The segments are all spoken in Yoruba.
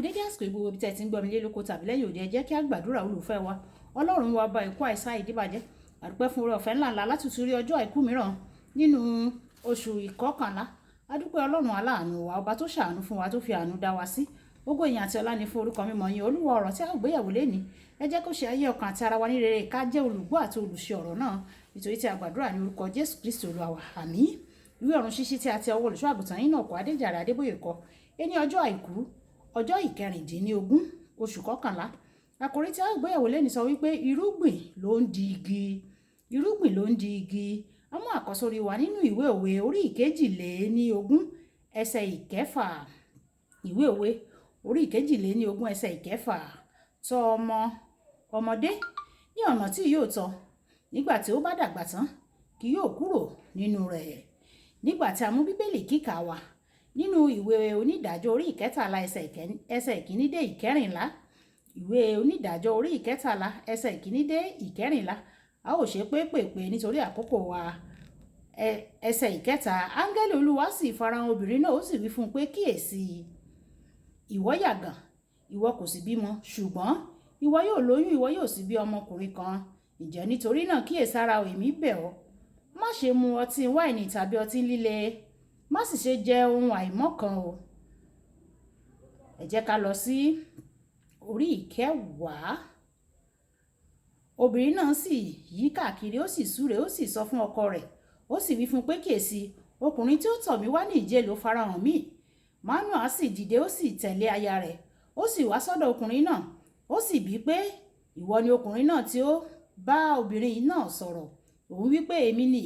dédé àsìkò ìgbòho ibi tẹ́ ti ń gbọ́ mi lé lóko tàbí lẹ́yìn òde ẹ jẹ́ kí á gbàdúrà olùfẹ́ wa ọlọ́run wa ọba ìkú àìsàn ìdíbàjẹ́ àdúpẹ́ fún oore ọ̀fẹ́ ńláńlá láti tún rí ọjọ́ àìkú mìíràn nínú oṣù ìkọkànlá adúpẹ́ ọlọ́run aláàánú wa ọba tó ṣàánú fún wa tó fi àánú dá wa sí gbogbo ìyìn àti ọlá ni fún orúkọ mímọ́ yín olúwa ọ̀rọ̀ tí a gbéyẹ̀wò lénìí ẹ jẹ́ kó ṣe ayé ọkàn àti ara wa ní rere ká jẹ́ olùgbọ́ àti olùṣe ọ̀rọ̀ náà nítorí tí a gbàdúrà ní orúkọ jésù kristi olúwa wa àmín ìwé ọ̀run ṣíṣí tí a ti ọwọ́ olùṣọ́ àgùntàn yín náà kọ adéjàre adébóyè kọ ẹni ọjọ́ àìkú ọjọ́ ìkẹrìndínlógún oṣù kọkànlá àkòrí tí a gbéyẹ̀wò lénìí sọ wípé irúgbìn ló ń di igi irúgbìn ló ń di igi a mú àkọ́sórí wa nínú ìwé òwe orí ìkejìléníogún ẹsẹ̀ ìkẹfà ìwé òwe orí ìkejìléníogún ẹsẹ̀ ìkẹfà tọ́ ọmọdé ní ọ̀nà tí yóò tọ́ nígbà tí ó bá dàgbà tán kì yóò kúrò nínú rẹ̀ nígbà tí a mú bíbélì kíkà wa nínú ìwé onídàájọ́ orí ìkẹtàlá ẹsẹ̀ ìkíní dé ìkẹrìnlá ìwé onídàájọ́ orí ìkẹtàlá ẹsẹ̀ ìkíní dé ìkẹrìnlá a ó ṣe pépèpé nítorí àkókò wa ẹsẹ̀ ìkẹta áńgẹ́lì olúwa sì farahàn obìnrin náà ó sì wí fún un pé kíyèsí ìwọ yàgàn ìwọ kò sì bímọ ṣùgbọ́n ìwọ yóò lóyún ìwọ yóò sì bí ọmọkùnrin kan ǹjẹ́ nítorí náà kíyèsára èmi bẹ̀ ọ́ má ṣe mu ọtí wáìnì tàbí ọtí líle má sì ṣe jẹ ohun àìmọ́kan o ẹ jẹ́ ká lọ sí orí ìkẹwàá obìnrin náà sì yí káàkiri ó sì súre ó sì sọ fún ọkọ rẹ̀ ó sì wí fún pé kíyèsí ọkùnrin tí ó tọ̀ mí wá ní ìjẹ́ ló farahàn mí Manoa sì dìde ó sì tẹ̀lé aya rẹ̀ ó sì wá sọ́dọ̀ ọkùnrin náà ó sì bí pé ìwọ ni ọkùnrin náà tí ó bá obìnrin náà sọ̀rọ̀ òun wí pé èmi ni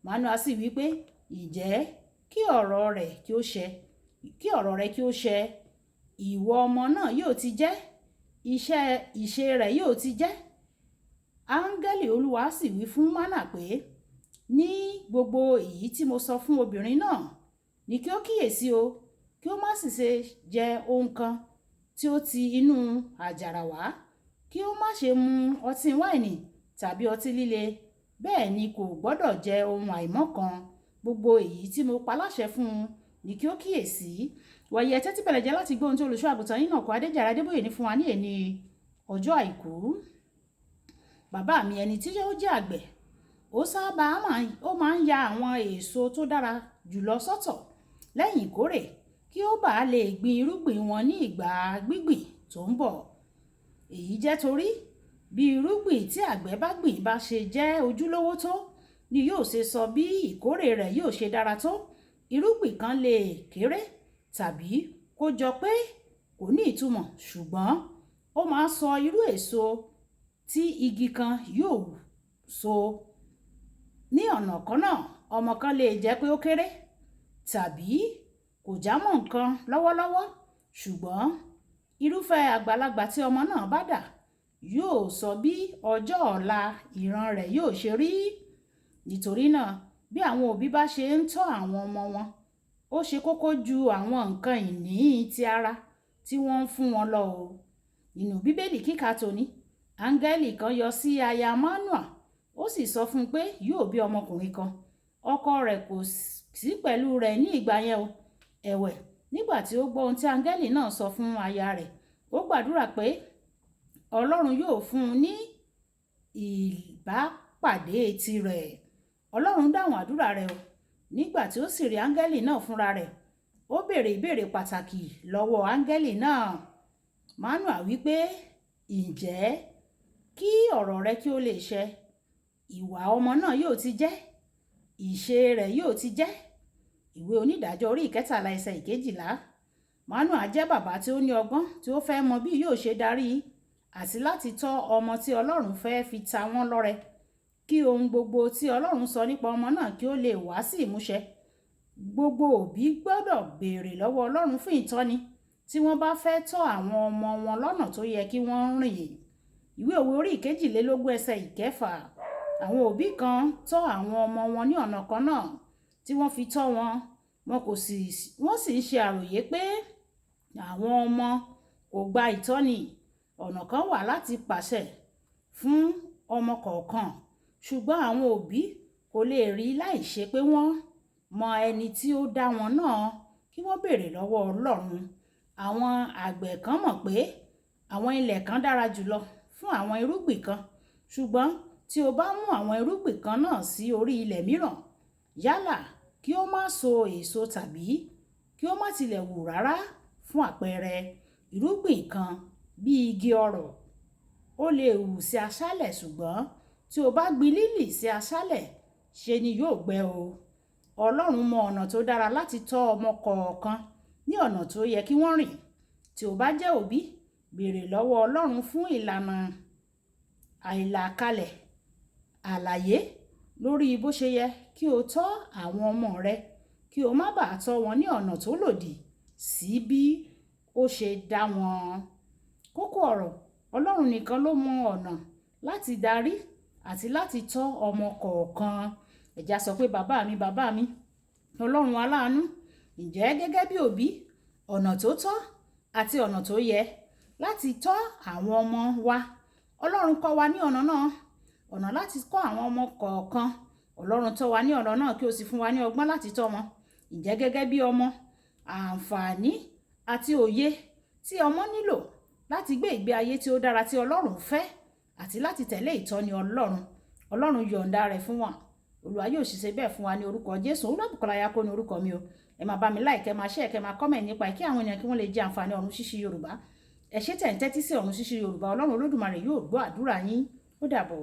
Manoa sì wí pé ìjẹ́ kí ọ̀rọ̀ rẹ̀ kí ó ṣẹ ìwọ ọmọ náà yóò ti jẹ́ ìṣe rẹ̀ yóò ti jẹ́ áńgẹ́lì olúwa sì wí fún Mánà pé ní gbogbo èyí tí mo sọ fún obìnrin náà ní kí ó kíyèsí o kí ó má sì ṣe jẹ ohun kan tí ó ti inú àjàrà wá kí ó má ṣe mu ọtí wáìnì tàbí ọtí líle bẹ́ẹ̀ ni kò gbọ́dọ̀ jẹ ohun àìmọ́kan gbogbo èyí tí mo pa láṣẹ fún un ní kí ó kíyèsí wọ̀nyí ẹ tẹ́tí bẹ̀rẹ̀ jẹ́ láti gbọ́ ohun tí olùṣọ́ àgùntàn yín náà kọ adéjàre adébóyè ní fún wa ní èní ọjọ́ àìkú bàbá mi ẹni tí ó jẹ́ àgbẹ̀ ó sábà máa ń ya àwọn èso tó dára jùlọ sọ́tọ̀ lẹ́yìn ìkórè kí ó bàa lè gbin irúgbìn wọn ní ìgbà gbígbìn tó ń bọ̀ èyí jẹ́ torí bí irúgbìn tí àgbẹ̀ bá gbìn bá ṣe jẹ́ ojúlówó tó ni yóò ṣe sọ bí ìkórè rẹ̀ yóò ṣe dára tó irúgbìn kan lè kéré tàbí kó jọ pé kò ní ìtumọ̀ ṣùgbọ́n ó máa sọ irú èso tí igi kan yóò so ní ọ̀nà kan náà ọmọ kan lè jẹ́ pé ó kéré tàbí kò jámọ́ nǹkan lọ́wọ́lọ́wọ́ ṣùgbọ́n irúfẹ́ àgbàlagbà tí ọmọ náà bá dà yóò sọ bí ọjọ́ ọ̀la ìran rẹ̀ yóò ṣe rí nítorí náà bí àwọn òbí bá ṣe ń tọ́ àwọn ọmọ wọn ó ṣe kókó ju àwọn nǹkan ìní ti ara tí wọ́n ń fún wọn lọ o nínú bíbélì kíkà tòní áńgẹ́lì kan yọ sí aya Manoa ó sì sọ fún un pé yóò bí ọmọkùnrin kan ọkọ rẹ̀ kò sí pẹ̀lú rẹ̀ ní ìgbà yẹn o ẹ̀wẹ̀ nígbà tí ó gbọ́ ohun tí áńgẹ́lì náà sọ fún aya rẹ̀ ó gbàdúrà pé ọlọ́run yóò fún un ní ìbápàdé tirẹ̀ ọlọ́run dáhùn àdúrà rẹ̀ o nígbà tí ó sì rí áńgẹ́lì náà fúnra rẹ̀ ó béèrè ìbéèrè pàtàkì lọ́wọ́ áńgẹ́lì náà Manoa wípé ǹjẹ́ kí ọ̀rọ̀ rẹ kí ó lè ṣẹ ìwà ọmọ náà yóò ti jẹ́ ìṣe rẹ̀ yóò ti jẹ́ ìwé onídàájọ́ orí ìkẹtàlá ẹsẹ̀ ìkejìlá Manoa jẹ́ bàbá tí ó ní ọgbọ́n tí ó fẹ́ mọ bí yóò ṣe darí àti láti tọ́ ọmọ tí ọlọ́run fẹ́ fi ta wọ́n lọ́rẹ kí ohun gbogbo tí ọlọ́run sọ nípa ọmọ náà kí ó lè wá sí ìmúṣẹ gbogbo òbí gbọ́dọ̀ béèrè lọ́wọ́ ọlọ́run fún ìtọ́ni tí wọ́n bá fẹ́ tọ́ àwọn ọmọ wọn lọ́nà tó yẹ kí wọ́n rìn ìwé òwe orí ìkejìlélógún ẹsẹ̀ ìkẹfà àwọn òbí kan tọ́ àwọn ọmọ wọn ní ọ̀nà kan náà tí wọ́n fi tọ́ wọn wọ́n sì ń ṣe àròyé pé àwọn ọmọ kò gba ìtọ́ni ọ̀nà kan wà láti pàṣẹ fún ọmọ kọ̀ọ̀kan ṣùgbọ́n àwọn òbí kò lè rí láì ṣe pé wọ́n mọ ẹni tí ó dá wọn náà kí wọ́n béèrè lọ́wọ́ ọlọ́run àwọn àgbẹ̀ kan mọ̀ pé àwọn ilẹ̀ kan dára jùlọ fún àwọn irúgbìn kan, ṣùgbọ́n tí o bá mú àwọn irúgbìn kan náà sí orí ilẹ̀ mìíràn, yálà kí ó má so èso tàbí kí ó má tilẹ̀ wù rárá, fún àpẹẹrẹ irúgbìn kan bí igi ọ̀rọ̀, ó lè hù sí aṣálẹ̀, ṣùgbọ́n tí o bá gbin lílì sí aṣálẹ̀, ṣe ni yóò gbẹ o. Ọlọ́run mọ ọ̀nà tó dára láti tọ́ ọmọ kọ̀ọ̀kan ní ọ̀nà tó yẹ kí wọ́n rìn. Tí o bá jẹ́ òbí, béèrè lọ́wọ́ Ọlọ́run fún ìlànà àìlàkalẹ̀ àlàyé lórí bó ṣe yẹ kí o tọ́ àwọn ọmọ rẹ, kí o má bàa tọ́ wọn ní ọ̀nà tó lòdì sí bí ó ṣe dá wọn. Kókó ọ̀rọ̀: Ọlọ́run nìkan ló mọ ọ̀nà láti darí àti láti tọ́ ọmọ kọ̀ọ̀kan. Ẹ jẹ́ á sọ pé bàbá mi, Ọlọ́run aláàánú. Ǹjẹ́ gẹ́gẹ́ bí òbí, ọ̀nà tó tọ́ àti ọ̀nà tó yẹ láti tọ́ àwọn ọmọ wa, Ọlọ́run kọ́ wa ní ọ̀nà náà, ọ̀nà láti kọ́ àwọn ọmọ kọ̀ọ̀kan. Ọlọ́run tọ́ wa ní ọ̀nà náà kí ó sì fún wa ní ọgbọ́n láti tọ́ wọn. Ǹjẹ́ gẹ́gẹ́ bí ọmọ, àǹfààní àti òye tí ọmọ nílò láti gbé ìgbé ayé tí ó dára tí Ọlọ́run fẹ́ àti láti tẹ̀lé ìtọ́ni Ọlọ́run yọ̀ǹda rẹ̀ fún wa. Olúwa yóò sì ṣe bẹ́ẹ̀ fún wa ní orúkọ Jésù. Olúwabùkọ́lá Ayákó ní orúkọ mi o. Ẹ máa bá mi like, ẹ máa share, kẹ́ máa comment nípa kí àwọn ènìyàn kí wọ́n lè jẹ àǹfààní ọ̀run ṣíṣí Yorùbá. Ẹ ṣé tẹ̀ ń tẹ́tí sí ọ̀run ṣíṣí Yorùbá. Ọlọ́run Olódùmarè yóò gbọ́ àdúrà yín. Ó dàbọ̀.